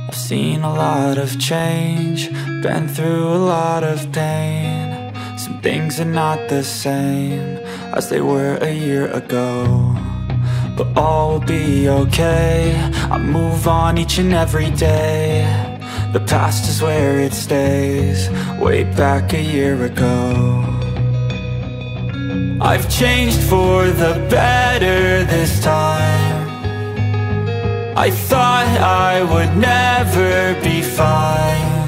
I've seen a lot of change, been through a lot of pain. Some things are not the same as they were a year ago, but all will be okay. I move on each and every day. The past is where it stays, way back a year ago. I've changed for the better this time. I thought I would never be fine.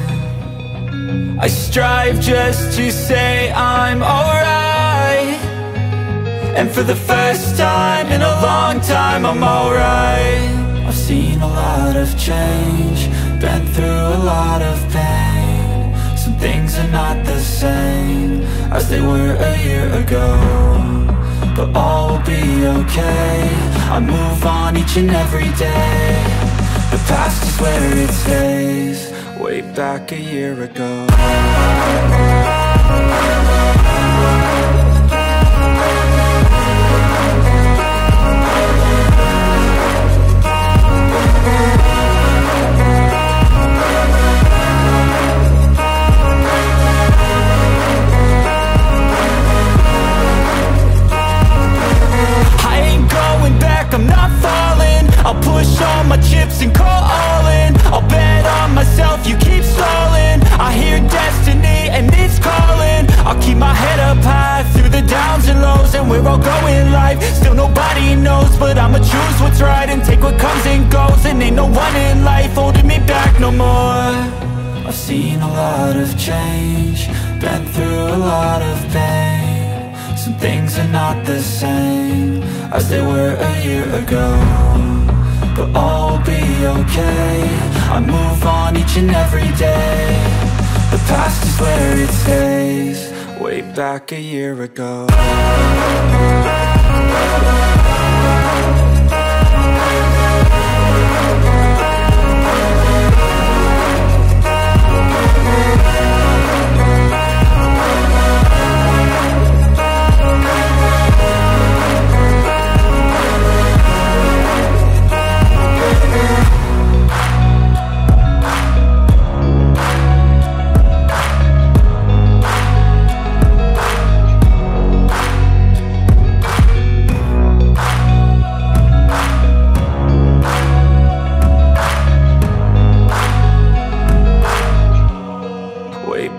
I strive just to say I'm alright, and for the first time in a long time I'm alright. I've seen a lot of change, been through a lot of pain. Some things are not the same as they were a year ago, but all will be okay. I move on each and every day. The past is where it stays, way back a year ago. I'm not falling, I'll push all my chips and call all in. I'll bet on myself, you keep stalling. I hear destiny and it's calling. I'll keep my head up high through the downs and lows, and we're all going life. Still nobody knows, but I'ma choose what's right and take what comes and goes. And ain't no one in life holding me back no more. I've seen a lot of change, been through a lot of pain. Some things are not the same as they were a year ago, but all will be okay. I move on each and every day. The past is where it stays, way back a year ago.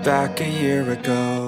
Back a year ago.